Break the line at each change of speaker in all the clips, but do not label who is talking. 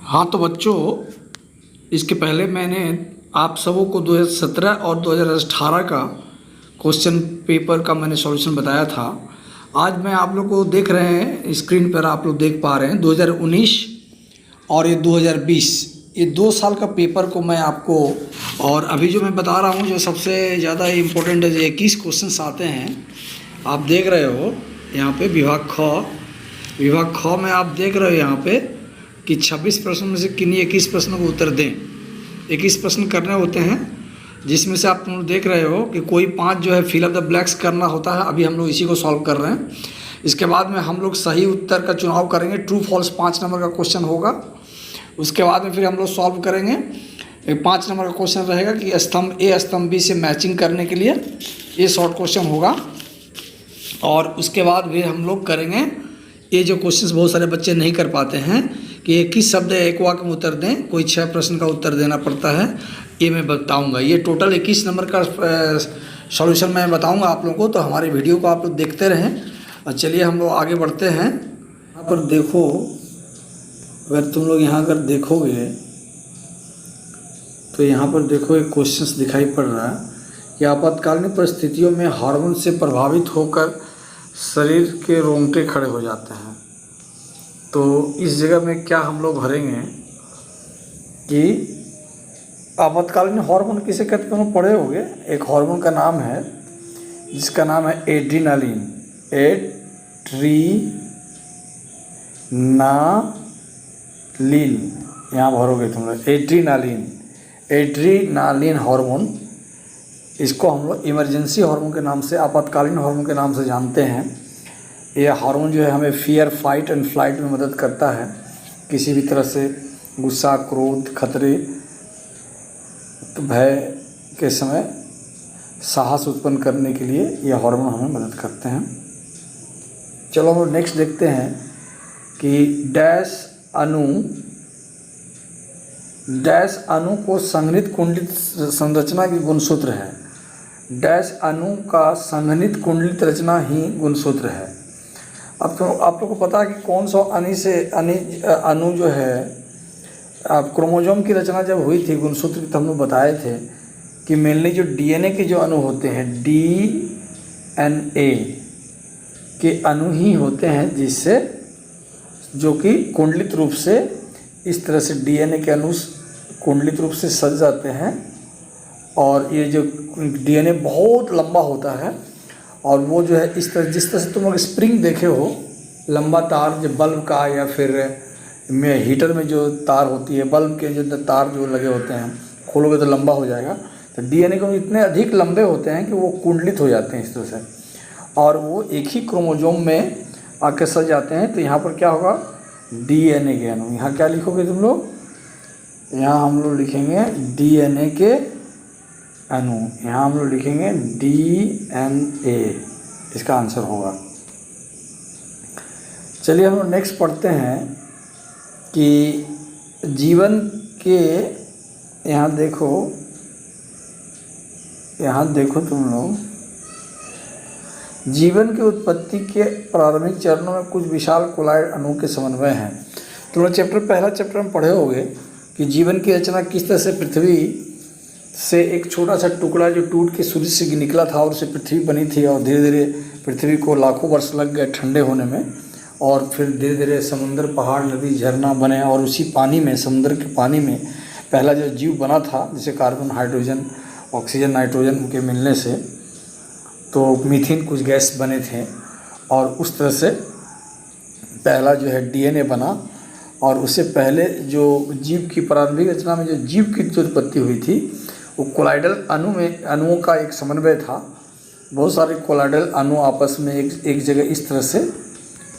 हाँ तो बच्चों, इसके पहले मैंने आप सबों को 2017 और 2018 का क्वेश्चन पेपर का मैंने सॉल्यूशन बताया था। आज मैं आप लोग को देख रहे हैं स्क्रीन पर, आप लोग देख पा रहे हैं 2019 और ये 2020, ये 2 साल का पेपर को मैं आपको, और अभी जो मैं बता रहा हूँ जो सबसे ज़्यादा इम्पोर्टेंट है, जो 21 क्वेश्चन आते हैं आप देख रहे हो यहाँ पे। विभाग ख में आप देख रहे हो यहाँ पे कि 26 प्रश्न में से किन्हीं 21 प्रश्नों को उत्तर दें। 21 प्रश्न करने होते हैं, जिसमें से आप लोग देख रहे हो कि कोई 5 जो है फिल अप द ब्लैंक्स करना होता है। अभी हम लोग इसी को सॉल्व कर रहे हैं। इसके बाद में हम लोग सही उत्तर का चुनाव करेंगे। ट्रू फॉल्स 5 नंबर का क्वेश्चन होगा। उसके बाद में फिर हम लोग सॉल्व करेंगे। 5 नंबर का क्वेश्चन रहेगा कि स्तंभ ए स्तंभ बी से मैचिंग करने के लिए, ये शॉर्ट क्वेश्चन होगा। और उसके बाद भी हम लोग करेंगे ये जो क्वेश्चंस बहुत सारे बच्चे नहीं कर पाते हैं कि एक ही शब्द एक वाक्य में उत्तर दें, कोई 6 प्रश्न का उत्तर देना पड़ता है, ये मैं बताऊंगा। ये टोटल 21 नंबर का सॉल्यूशन मैं बताऊंगा आप लोगों को, तो हमारे वीडियो को आप लोग देखते रहें। और चलिए हम लोग आगे बढ़ते हैं। यहाँ पर देखो, अगर तुम लोग यहाँ अगर देखोगे तो यहाँ पर देखो एक क्वेश्चन दिखाई पड़ रहा है कि आपातकालीन परिस्थितियों में हार्मोन से प्रभावित होकर शरीर के रोंगटे खड़े हो जाते हैं। तो इस जगह में क्या हम लोग भरेंगे कि आपातकालीन हार्मोन किसे कहते हैं, पढ़े होंगे। एक हार्मोन का नाम है जिसका नाम है एड्रीनालिन। यहाँ भरोगे तुम लोग एड्रीनालिन हार्मोन। इसको हम लोग इमरजेंसी हार्मोन के नाम से, आपातकालीन हार्मोन के नाम से जानते हैं। यह हार्मोन जो है हमें फियर, फाइट एंड फ्लाइट में मदद करता है। किसी भी तरह से गुस्सा, क्रोध, खतरे, भय के समय साहस उत्पन्न करने के लिए यह हार्मोन हमें मदद करते हैं। चलो हम नेक्स्ट देखते हैं कि डैश अणु को संघनित कुंडलित संरचना की गुणसूत्र है। डैश अणु का संघनित कुंडलित रचना ही गुणसूत्र है। अब तो आप लोग को पता है कि कौन सा अणु जो है, क्रोमोसोम की रचना जब हुई थी गुणसूत्र की, तो हम लोग बताए थे कि मेनली जो डीएनए के जो अणु होते हैं, डीएनए के अणु ही होते हैं जिससे, जो कि कुंडलित रूप से इस तरह से डीएनए के अणु कुंडलित रूप से सज जाते हैं। और ये जो डीएनए बहुत लंबा होता है, और वो जो है इस तरह, जिस तरह से तुम लोग स्प्रिंग देखे हो, लंबा तार जो बल्ब का या फिर हीटर में जो तार होती है, बल्ब के जो तार जो लगे होते हैं, खोलोगे तो लंबा हो जाएगा। तो डीएनए के इतने अधिक लंबे होते हैं कि वो कुंडलित हो जाते हैं इस तरह से, और वो एक ही क्रोमोसोम में आके सज जाते हैं। तो यहाँ पर क्या होगा, डीएनए के अणु। यहाँ क्या लिखोगे तुम लोग, यहाँ हम लोग लिखेंगे डीएनए के अणु। यहाँ हम लोग लिखेंगे डीएनए, इसका आंसर होगा। चलिए हम लोग नेक्स्ट पढ़ते हैं कि जीवन के, यहाँ देखो तुम लोग, जीवन की उत्पत्ति के प्रारंभिक चरणों में कुछ विशाल कोलॉइड अणुओं के समन्वय हैं। तुम लोग पहला चैप्टर में पढ़े होंगे कि जीवन की रचना किस तरह से पृथ्वी से एक छोटा सा टुकड़ा जो टूट के सूर्य से निकला था और उससे पृथ्वी बनी थी, और धीरे धीरे पृथ्वी को लाखों वर्ष लग गए ठंडे होने में, और फिर धीरे धीरे समुद्र, पहाड़, नदी, झरना बने, और उसी पानी में, समुद्र के पानी में पहला जो जीव बना था, जैसे कार्बन, हाइड्रोजन, ऑक्सीजन, नाइट्रोजन के मिलने से तो मीथेन कुछ गैस बने थे, और उस तरह से पहला जो है डीएनए बना। और उससे पहले जो जीव की प्रारंभिक रचना में जो जीव की जो उत्पत्ति हुई थी, वो कोलाइडल अणुओं का एक समन्वय था। बहुत सारे कोलाइडल अणु आपस में एक जगह, इस तरह से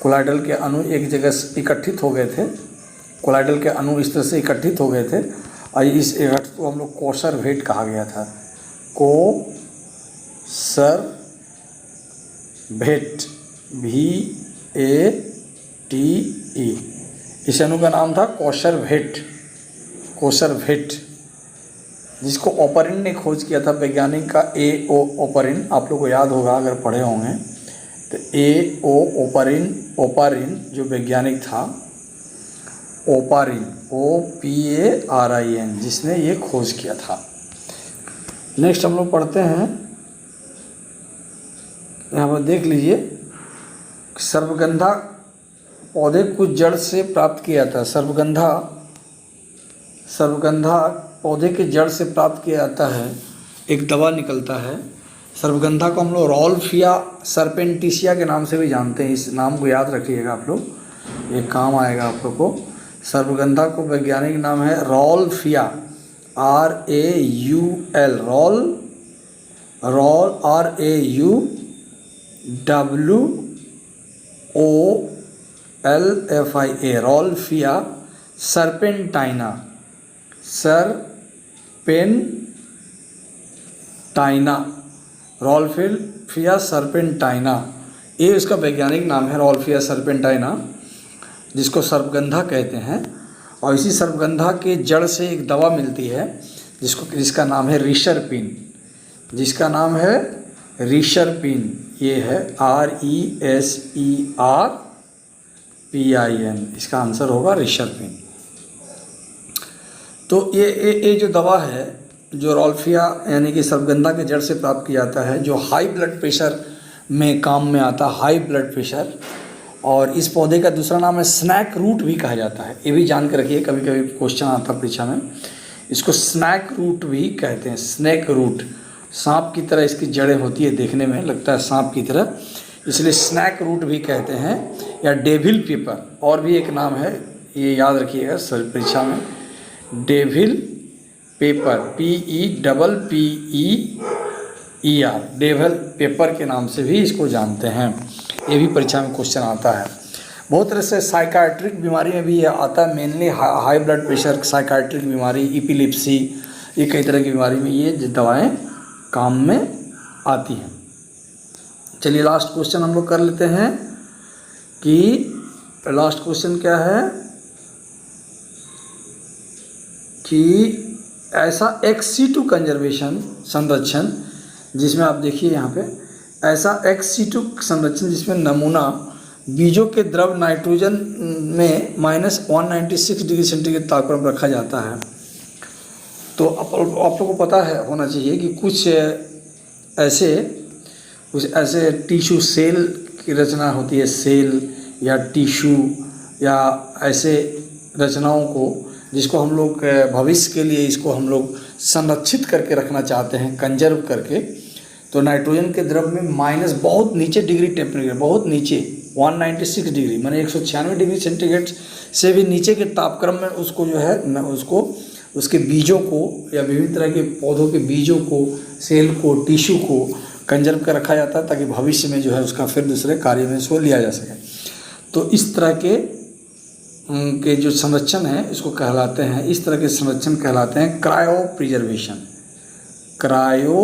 कोलाइडल के अणु एक जगह इकट्ठित हो गए थे। कोलाइडल के अणु इस तरह से इकट्ठित हो गए थे, और इस इकट्ठ को हम लोग कोसर भेट कहा गया था। कोसर भेट, VATE, इस अणु का नाम था कोसर भेट, जिसको ओपरिन ने खोज किया था, वैज्ञानिक का A.O. ओपरिन। आप लोग को याद होगा अगर पढ़े होंगे तो A.O. ओपरिन जो वैज्ञानिक था, ओपारिन, OPARIN, जिसने ये खोज किया था। नेक्स्ट हम लोग पढ़ते हैं, यहाँ पर देख लीजिए, सर्पगंधा पौधे को जड़ से प्राप्त किया जाता है। सर्पगंधा पौधे के जड़ से प्राप्त किया जाता है, एक दवा निकलता है। सर्पगंधा को हम लोग रॉल्फिया सर्पेंटिसिया के नाम से भी जानते हैं। इस नाम को याद रखिएगा आप लोग, ये काम आएगा आप लोग को। सर्पगंधा को वैज्ञानिक नाम है Rauwolfia, RAUL, RAUWOLFIA, Rauwolfia सर्पेंटाइना, Rauwolfia सर्पेंटाइना, ये इसका वैज्ञानिक नाम है, रॉल्फिया सर्पेंटाइना, जिसको सर्पगंधा कहते हैं। और इसी सर्पगंधा के जड़ से एक दवा मिलती है जिसका नाम है रिशरपिन, ये है RESERPIN, इसका आंसर होगा रिशरपिन। तो ये जो दवा है, जो रॉल्फिया यानी कि सर्पगंधा के जड़ से प्राप्त किया जाता है, जो हाई ब्लड प्रेशर में काम में आता है, हाई ब्लड प्रेशर। और इस पौधे का दूसरा नाम है स्नैक रूट भी कहा जाता है, ये भी जान के रखिए, कभी कभी क्वेश्चन आता है परीक्षा में। इसको स्नैक रूट भी कहते हैं, स्नैक रूट, सांप की तरह इसकी जड़ें होती है, देखने में लगता है सांप की तरह, इसलिए स्नैक रूट भी कहते हैं। या डेविल पेपर, और भी एक नाम है, ये याद रखिएगा परीक्षा में, devil paper, PEPPER, devil paper के नाम से भी इसको जानते हैं। ये भी परीक्षा में क्वेश्चन आता है। बहुत तरह से साइकाट्रिक बीमारी में भी ये आता है, mainly high blood pressure, psychiatric बीमारी, एपिलेप्सी, ये कई तरह की बीमारी में ये दवाएं काम में आती हैं। चलिए लास्ट क्वेश्चन हम लोग कर लेते हैं कि लास्ट क्वेश्चन क्या है कि ऐसा ex-situ कंजर्वेशन संरक्षण, जिसमें आप देखिए यहाँ पे, ऐसा ex-situ संरक्षण जिसमें नमूना बीजों के द्रव नाइट्रोजन में -196 डिग्री सेंटीग्रेड तापमान पर रखा जाता है। तो आप लोगों को पता है, होना चाहिए कि कुछ ऐसे टिश्यू सेल की रचना होती है, सेल या टिश्यू या ऐसे रचनाओं को जिसको हम लोग भविष्य के लिए इसको हम लोग संरक्षित करके रखना चाहते हैं, कंजर्व करके। तो नाइट्रोजन के द्रव में बहुत नीचे डिग्री टेम्परेचर, बहुत नीचे 196 डिग्री माने 196 डिग्री सेंटीग्रेड से भी नीचे के तापक्रम में उसको जो है न उसको उसके बीजों को या विभिन्न तरह के पौधों के बीजों को, सेल को, टिश्यू को कंजर्व कर रखा जाता है, ताकि भविष्य में जो है उसका फिर दूसरे कार्य में इसको लिया जा सके। तो इस तरह के जो संरक्षण है इसको कहलाते हैं, इस तरह के संरक्षण कहलाते हैं cryo preservation. Preservation,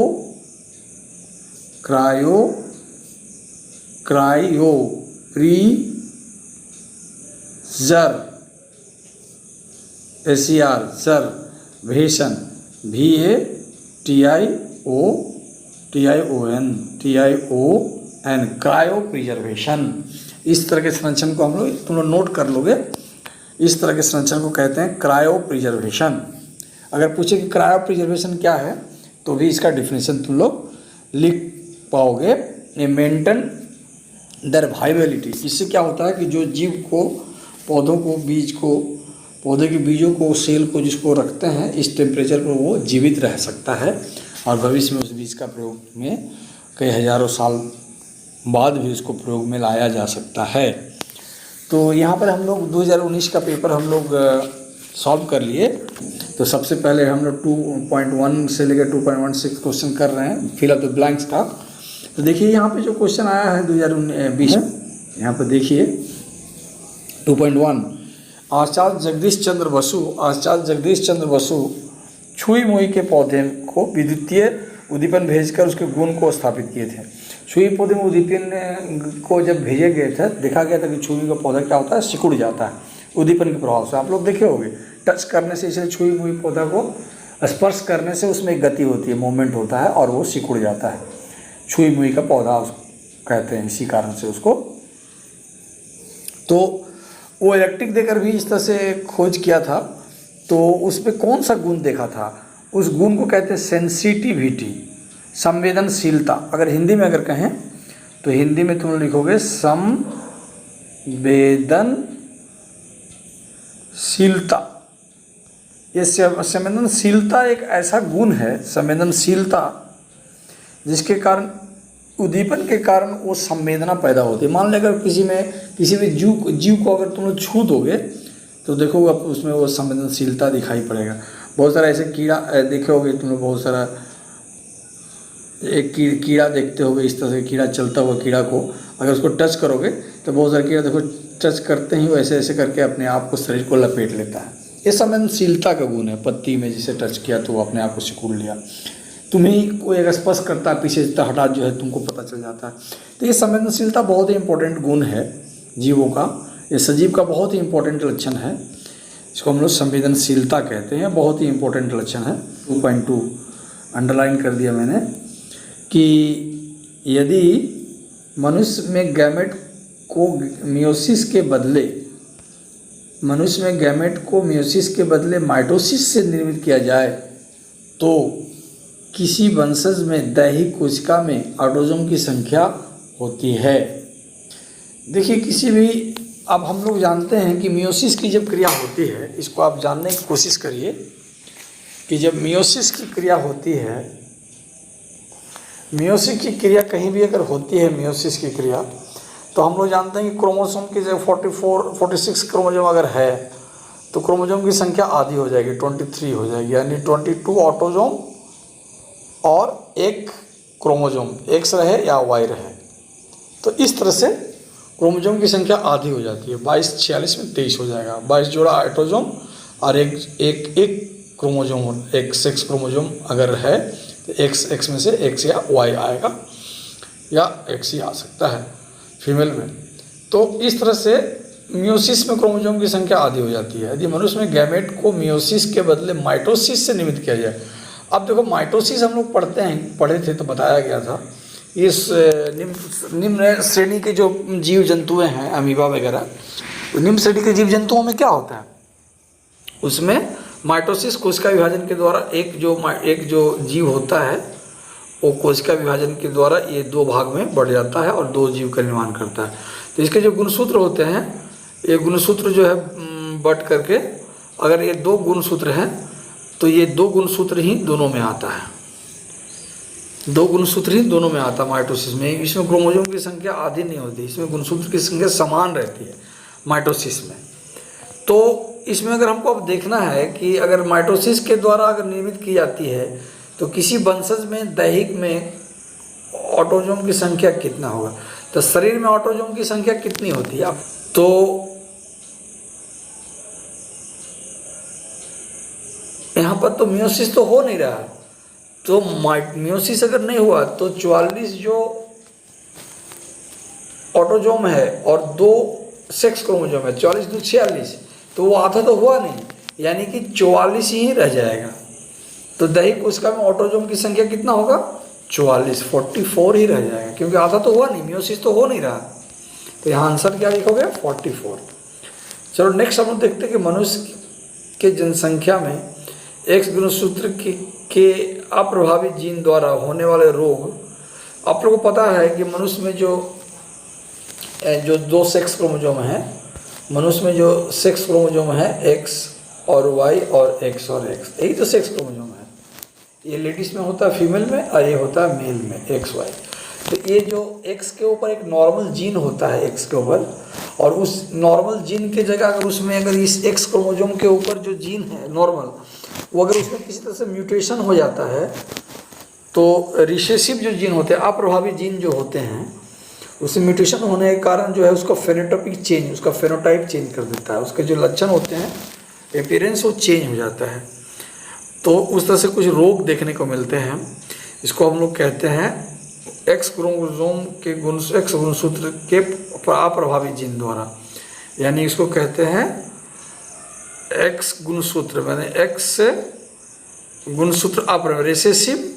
cryo preservation. इस तरह के संरक्षण को हम लोग, तुम लोग नोट कर लोगे, इस तरह के संरक्षण को कहते हैं क्रायो प्रिजर्वेशन। अगर पूछे कि क्रायो प्रिजर्वेशन क्या है तो भी इसका डिफिनेशन तुम लोग लिख पाओगे। ये मेंटेन देयर वाइबिलिटी, इससे क्या होता है कि जो जीव को, पौधों को, बीज को, पौधे के बीजों को, सेल को जिसको रखते हैं इस टेम्परेचर पर, वो जीवित रह सकता है और भविष्य में उस बीज का प्रयोग में कई हजारों साल बाद भी उसको प्रयोग में लाया जा सकता है। तो यहाँ पर हम लोग 2019 का पेपर हम लोग सॉल्व कर लिए। तो सबसे पहले हम लोग 2.1 से लेकर 2.16 क्वेश्चन कर रहे हैं, फिल अप द ब्लैंक्स का। तो देखिए यहाँ पे जो क्वेश्चन आया है 2020 में, यहाँ पर देखिए 2.1, आचार्य जगदीश चंद्र बसु छुई मुई के पौधे को विद्युतीय उद्दीपन भेजकर उसके गुण को स्थापित किए थे। छुई पौधे में उद्दीपन को जब भेजे गए थे, देखा गया था कि छुई का पौधा क्या होता है, सिकुड़ जाता है उद्दीपन के प्रभाव से। आप लोग देखे होंगे, टच करने से, इसलिए छुई मुई पौधा को स्पर्श करने से उसमें एक गति होती है, मूवमेंट होता है और वो सिकुड़ जाता है। छुई मुई का पौधा उसको कहते हैं इसी कारण से उसको। तो वो इलेक्ट्रिक देकर भी इस तरह से खोज किया था। तो उस पर कौन सा गुण देखा था? उस गुण को कहते हैं सेंसिटिविटी, संवेदनशीलता। अगर हिंदी में अगर कहें तो हिंदी में तुम लिखोगे संवेदनशीलता। ये संवेदनशीलता एक ऐसा गुण है, संवेदनशीलता, जिसके कारण उद्दीपन के कारण वो संवेदना पैदा होती है। मान लें अगर किसी भी जीव को अगर तुम लोग छू दोगे तो देखोगे आप उसमें वो संवेदनशीलता दिखाई पड़ेगा। बहुत सारा ऐसे कीड़ा देखे होगे तुम लोग, बहुत सारा एक कीड़ा देखते होगे, इस तरह से कीड़ा चलता हुआ कीड़ा को अगर उसको टच करोगे तो बहुत सारे कीड़ा देखो टच करते ही वैसे ऐसे करके अपने आप को शरीर को लपेट लेता है। ये संवेदनशीलता का गुण है। पत्ती में जिसे टच किया तो वो अपने आप को सिकुड़ लिया। तुम्हें कोई अगर स्पर्श करता है पीछे से हठात जो है तुमको पता चल जाता है। तो ये संवेदनशीलता बहुत ही इंपॉर्टेंट गुण है जीवों का। ये सजीव का बहुत ही इंपॉर्टेंट लक्षण है। इसको हम लोग संवेदनशीलता कहते हैं, बहुत ही इंपॉर्टेंट लक्षण है। 2.2 अंडरलाइन कर दिया मैंने कि यदि मनुष्य में गैमेट को मियोसिस के बदले माइटोसिस से निर्मित किया जाए तो किसी वंशज में दैहिक कोशिका में ऑटोसोम की संख्या होती है। देखिए किसी भी, अब हम लोग जानते हैं कि मियोसिस की जब क्रिया होती है, इसको आप जानने की कोशिश करिए कि जब मियोसिस की क्रिया होती है, मियोसिस की क्रिया कहीं भी अगर होती है मियोसिस की क्रिया, तो हम लोग जानते हैं कि क्रोमोसोम की जगह 46 क्रोमोसोम अगर है तो क्रोमोसोम की संख्या आधी हो जाएगी, 23 हो जाएगी, यानी 22 ऑटोसोम और एक क्रोमोसोम एक्स रहे या वाई रहे। तो इस तरह से क्रोमोसोम की संख्या आधी हो जाती है। 22-46 में 23 हो जाएगा। 22 जोड़ा ऑटोसोम और एक क्रोमोसोम, एक सेक्स क्रोमोसोम अगर है तो एक्स में से एक्स या वाई आएगा, या एक्स ही आ सकता है फीमेल में। तो इस तरह से मियोसिस में क्रोमोसोम की संख्या आधी हो जाती है। यदि मनुष्य में गैमेट को मियोसिस के बदले माइटोसिस से निर्मित किया जाए। अब देखो माइटोसिस हम लोग पढ़े थे तो बताया गया था, इस निम्न श्रेणी के जो जीव जंतुएं हैं अमीबा वगैरह, तो निम्न श्रेणी के जीव जंतुओं में क्या होता है, उसमें माइटोसिस कोशिका विभाजन के द्वारा एक जो जीव होता है वो कोशिका विभाजन के द्वारा ये 2 भाग में बढ़ जाता है और 2 जीव का निर्माण करता है। तो इसके जो गुणसूत्र होते हैं, ये गुणसूत्र जो है बट करके, अगर ये 2 गुणसूत्र हैं तो ये 2 गुणसूत्र ही दोनों में आता है, 2 गुणसूत्र ही दोनों में आता है माइटोसिस में। इसमें क्रोमोसोम की संख्या आधी नहीं होती, इसमें गुणसूत्र की संख्या समान रहती है माइटोसिस में। तो इसमें अगर हमको अब देखना है कि अगर माइटोसिस के द्वारा अगर निर्मित की जाती है तो किसी वंशज में दैहिक में ऑटोसोम की संख्या कितना होगा। तो शरीर में ऑटोसोम की संख्या कितनी होती है, अब तो यहाँ पर तो मियोसिस तो हो नहीं रहा, तो मियोसिस अगर नहीं हुआ तो 44 जो ऑटोसोम है और 2 सेक्स क्रोमोसोम है, 44 2 46, तो वो आधा तो हुआ नहीं, यानी कि 44 ही रह जाएगा। तो दैहिक कोशिका में ऑटोसोम की संख्या कितना होगा, 44 ही रह जाएगा, क्योंकि आधा तो हुआ नहीं, मियोसिस तो हो नहीं रहा। तो यहाँ आंसर क्या लिखोगे, 44। चलो नेक्स्ट हम लोग देखते हैं कि मनुष्य के जनसंख्या में एक्स गुणसूत्र के अप्रभावित जीन द्वारा होने वाले रोग। आप लोगों को पता है कि मनुष्य में जो 2 सेक्स क्रोमोसोम हैं, मनुष्य में जो सेक्स क्रोमोसोम है एक्स और वाई और एक्स और एक्स, यही तो सेक्स क्रोमोसोम है। ये लेडीज़ में होता है फीमेल में, और ये होता है मेल में एक्स वाई। तो ये जो एक्स के ऊपर एक नॉर्मल जीन होता है एक्स के ऊपर, और उस नॉर्मल जीन के जगह अगर इस एक्स क्रोमोसोम के ऊपर जो जीन है नॉर्मल, वो अगर उसमें किसी तरह से म्यूटेशन हो जाता है तो रिसेसिव जो जीन होते हैं, अप्रभावी जीन जो होते हैं, उसमें म्यूटेशन होने के कारण जो है उसका फेनोटाइपिक चेंज, उसका फेनोटाइप चेंज कर देता है, उसके जो लक्षण होते हैं अपीयरेंस वो चेंज हो जाता है। तो उस तरह से कुछ रोग देखने को मिलते हैं। इसको हम लोग कहते हैं एक्स क्रोमोसोम के एक्स गुणसूत्र के अप्रभावी जीन द्वारा, यानी इसको कहते हैं एक्स गुणसूत्र, मैंने एक्स गुणसूत्र अप्रभावी, recessive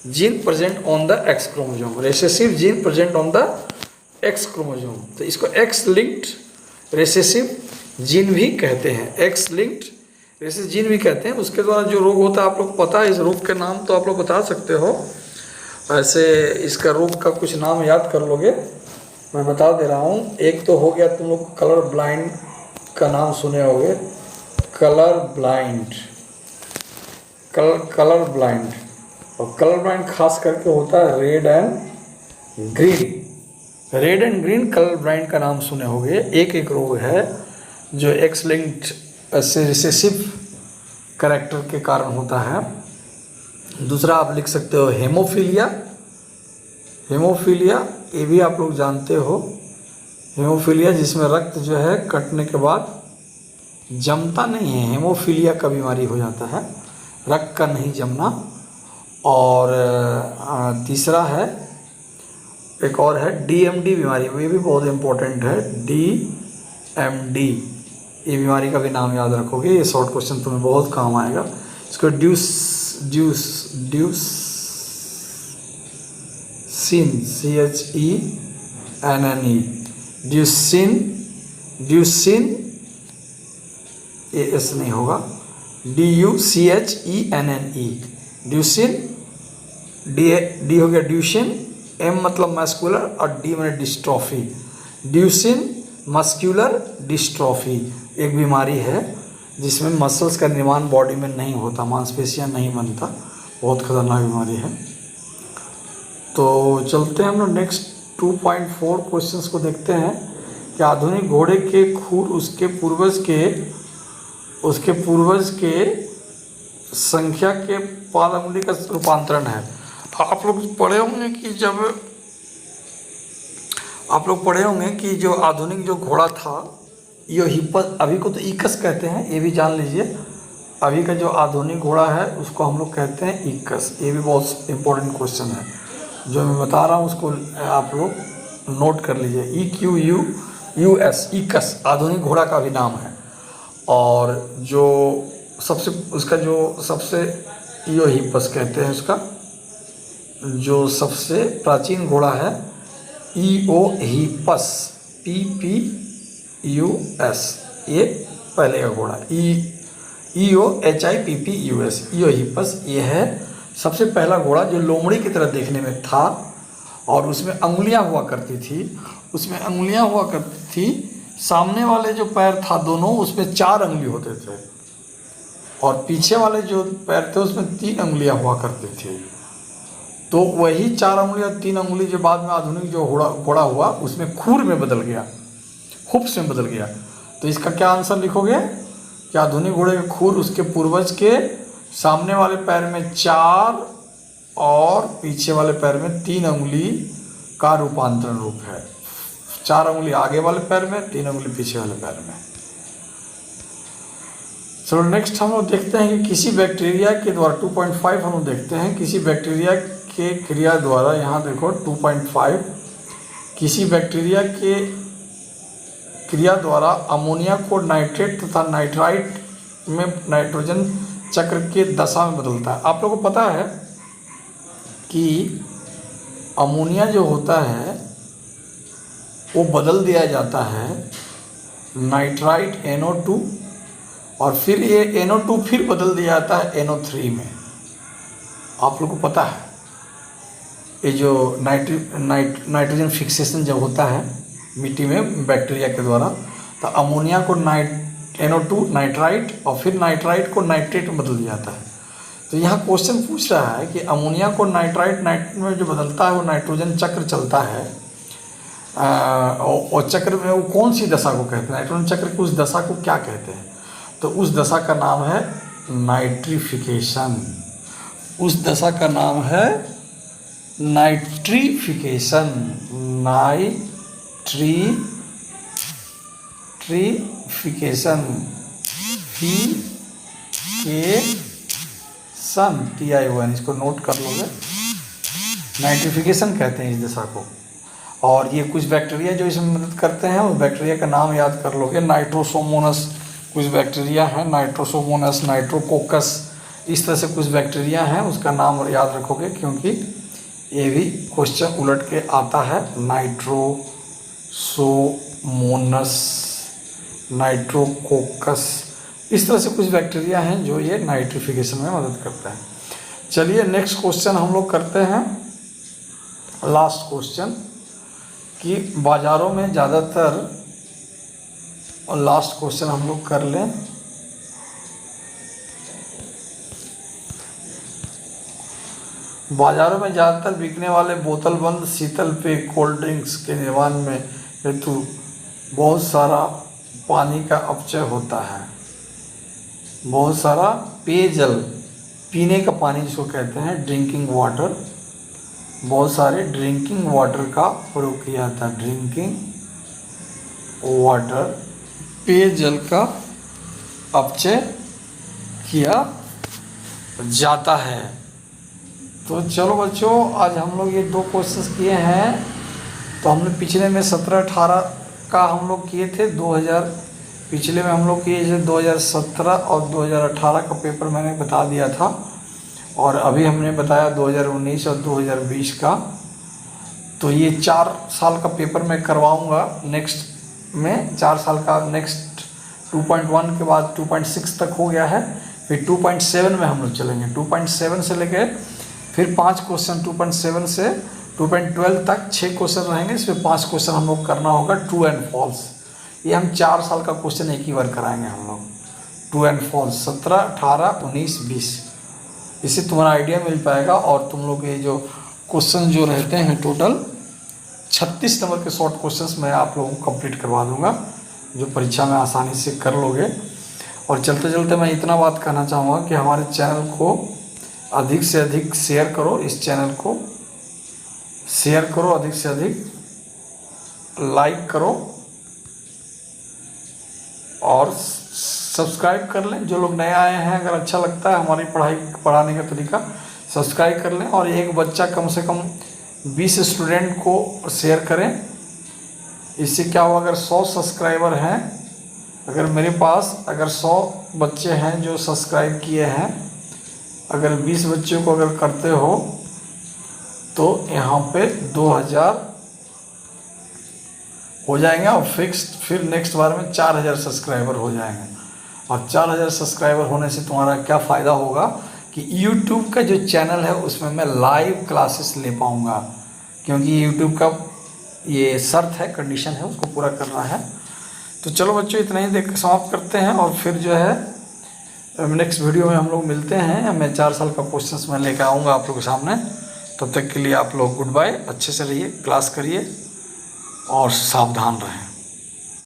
gene present on the x chromosome, recessive gene present on the x chromosome. तो इसको एक्स लिंक्ड रेसेसिव जीन भी कहते हैं, एक्स लिंक्ड जैसे जीन भी कहते हैं। उसके द्वारा जो रोग होता है आप लोग को पता है, इस रोग के नाम तो आप लोग बता सकते हो। ऐसे इसका रोग का कुछ नाम याद कर लोगे, मैं बता दे रहा हूँ। एक तो हो गया तुम लोग कलर ब्लाइंड का नाम सुने होगे, कलर ब्लाइंड, कलर ब्लाइंड। और कलर ब्लाइंड खास करके होता है red and green, red and green colour blind का नाम सुने होगे। एक रोग है जो एक्स लिंक्ड ऐसे रिसेसिव कैरेक्टर के कारण होता है। दूसरा आप लिख सकते हो हेमोफीलिया, हेमोफीलिया ये भी आप लोग जानते हो। हेमोफीलिया जिसमें रक्त जो है कटने के बाद जमता नहीं है, हेमोफीलिया का बीमारी हो जाता है, रक्त का नहीं जमना। और तीसरा है, एक और है डीएमडी बीमारी, ये भी बहुत इम्पोर्टेंट है, डीएमडी। ये बीमारी का भी नाम याद रखोगे, ये शॉर्ट क्वेश्चन तुम्हें बहुत काम आएगा। इसको ड्यूसिन, CHENNE, ड्यूसिन, एस नहीं होगा, DUCHENNE, ड्यूसिन। डी हो गया ड्यूशन, एम मतलब मस्कुलर और डी मतलब डिस्ट्रॉफी। ड्यूसिन मस्कुलर डिस्ट्रॉफी एक बीमारी है जिसमें मसल्स का निर्माण बॉडी में नहीं होता, मांसपेशियां नहीं बनता, बहुत खतरनाक बीमारी है। तो चलते हैं हम लोग नेक्स्ट 2.4 क्वेश्चंस को देखते हैं कि आधुनिक घोड़े के खुर उसके पूर्वज के संख्या के पाद अंगुली का रूपांतरण है। आप लोग पढ़े होंगे कि जो आधुनिक जो घोड़ा था ये हिप्पस, अभी को तो इकस कहते हैं, ये भी जान लीजिए। अभी का जो आधुनिक घोड़ा है उसको हम लोग कहते हैं इकस। ये भी बहुत इंपॉर्टेंट क्वेश्चन है जो मैं बता रहा हूँ, उसको आप लोग नोट कर लीजिए। EQUUS, इकस आधुनिक घोड़ा का भी नाम है। और जो सबसे इयोहिपस कहते हैं, उसका जो सबसे प्राचीन घोड़ा है इयोहिपस, PPUS, ये पहले का घोड़ा, EOHIPPUS, इयोहिपस। ये है सबसे पहला घोड़ा जो लोमड़ी की तरह देखने में था और उसमें अंगुलियां हुआ करती थी, सामने वाले जो पैर था दोनों उसमें 4 अंगुली होते थे और पीछे वाले जो पैर थे उसमें 3 अंगुलियां हुआ करती थी। तो वही 4 अंगुली और 3 अंगुली जो बाद में आधुनिक जो घोड़ा हुआ उसमें खूर में बदल गया, हुप्स में बदल गया। तो इसका क्या आंसर लिखोगे कि आधुनिक घोड़े के खूर उसके पूर्वज के सामने वाले पैर में 4 और पीछे वाले पैर में 3 अंगुली का रूपांतरण रूप है। 4 अंगुली आगे वाले पैर में, 3 अंगुली पीछे वाले पैर में। चलो नेक्स्ट हम लोग देखते हैं कि किसी बैक्टीरिया के द्वारा 2.5 हम लोग देखते हैं किसी बैक्टीरिया के क्रिया द्वारा, यहाँ देखो 2.5, किसी बैक्टीरिया के क्रिया द्वारा अमोनिया को नाइट्रेट तथा नाइट्राइट में नाइट्रोजन चक्र के दशा में बदलता है। आप लोगों को पता है कि अमोनिया जो होता है वो बदल दिया जाता है नाइट्राइट NO2 और फिर ये NO2 फिर बदल दिया जाता है NO3 में। आप लोगों को पता है ये जो नाइट्रोजन फिक्सेशन जब होता है मिट्टी में बैक्टीरिया के द्वारा, तो अमोनिया को NO2 नाइट्राइट और फिर नाइट्राइट को नाइट्रेट में बदल दिया जाता है। तो यहाँ क्वेश्चन पूछ रहा है कि अमोनिया को नाइट्राइट में जो बदलता है वो नाइट्रोजन चक्र चलता है, और चक्र में वो कौन सी दशा को कहते हैं, नाइट्रोजन चक्र की उस दशा को क्या कहते हैं? तो उस दशा का नाम है नाइट्रिफिकेशन। उस दशा का नाम है नाइट्रिफिकेशन, नाइट्रिफिकेशन, TION, इसको नोट कर लोगे। नाइट्रिफिकेशन कहते हैं इस दशा को। और ये कुछ बैक्टीरिया जो इसमें मदद करते हैं उस बैक्टीरिया का नाम याद कर लोगे। नाइट्रोसोमोनस कुछ बैक्टीरिया है, नाइट्रोसोमोनस, नाइट्रोकोकस, इस तरह से कुछ बैक्टीरिया हैं, उसका नाम याद रखोगे क्योंकि ये भी क्वेश्चन उलट के आता है। नाइट्रोसोमोनस, नाइट्रोकोकस, इस तरह से कुछ बैक्टीरिया हैं जो ये नाइट्रिफिकेशन में मदद करते हैं। चलिए नेक्स्ट क्वेश्चन हम लोग करते हैं, लास्ट क्वेश्चन, कि बाज़ारों में ज़्यादातर, और लास्ट क्वेश्चन हम लोग कर लें, बाज़ारों में ज़्यादातर बिकने वाले बोतल बंद शीतल पेय कोल्ड ड्रिंक्स के निर्माण में हेतु बहुत सारा पानी का अपचय होता है। बहुत सारा पेयजल, पीने का पानी जिसको कहते हैं ड्रिंकिंग वाटर, बहुत सारे ड्रिंकिंग वाटर का प्रयोग किया जाता है। ड्रिंकिंग वाटर, पेयजल का अपचय किया जाता है। तो चलो बच्चों, आज हम लोग ये 2 क्वेश्चंस किए हैं। तो हमने पिछले में 17-18 का हम लोग किए थे, 2000 पिछले में हम लोग किए थे 2017 और 2018 का पेपर मैंने बता दिया था, और अभी हमने बताया 2019 और 2020 का। तो ये 4 साल का पेपर मैं करवाऊंगा नेक्स्ट में, 4 साल का। नेक्स्ट 2.1 के बाद 2.6 तक हो गया है, फिर 2.7 में हम लोग चलेंगे। 2.7 से लेके फिर 5 क्वेश्चन, 2.7 से 2.12 तक 6 क्वेश्चन रहेंगे, इसमें 5 क्वेश्चन हम लोग करना होगा ट्रू एंड फॉल्स। ये हम 4 साल का क्वेश्चन एक ही बार कराएंगे हम लोग, ट्रू एंड फॉल्स, 17, 18, 19, 20। इससे तुम्हारा आइडिया मिल पाएगा। और तुम लोग ये जो क्वेश्चन जो रहते हैं टोटल 36 नंबर के शॉर्ट क्वेश्चंस मैं आप लोगों को कंप्लीट करवा दूंगा, जो परीक्षा में आसानी से कर लोगे। और चलते चलते मैं इतना बात कहना चाहूँगा कि हमारे चैनल को अधिक से अधिक शेयर करो, इस चैनल को शेयर करो, अधिक से अधिक लाइक करो और सब्सक्राइब कर लें। जो लोग नए आए हैं, अगर अच्छा लगता है हमारी पढ़ाने का तरीका, सब्सक्राइब कर लें। और एक बच्चा कम से कम 20 स्टूडेंट को शेयर करें। इससे क्या होगा, अगर 100 सब्सक्राइबर हैं, अगर मेरे पास अगर 100 बच्चे हैं जो सब्सक्राइब किए हैं, अगर 20 बच्चों को अगर करते हो तो यहाँ पे 2000 हो जाएंगे, और फिक्स्ड फिर नेक्स्ट बार में 4000 सब्सक्राइबर हो जाएंगे। और 4000 सब्सक्राइबर होने से तुम्हारा क्या फ़ायदा होगा कि YouTube का जो चैनल है उसमें मैं लाइव क्लासेस ले पाऊँगा, क्योंकि YouTube का ये शर्त है, कंडीशन है, उसको पूरा करना है। तो चलो बच्चों, इतना ही देख समाप्त करते हैं, और फिर जो है नेक्स्ट वीडियो में हम लोग मिलते हैं। मैं 4 साल का क्वेश्चंस मैं लेकर आऊँगा आप लोगों के सामने। तब तक के लिए आप लोग गुड बाय, अच्छे से रहिए, क्लास करिए और सावधान रहें।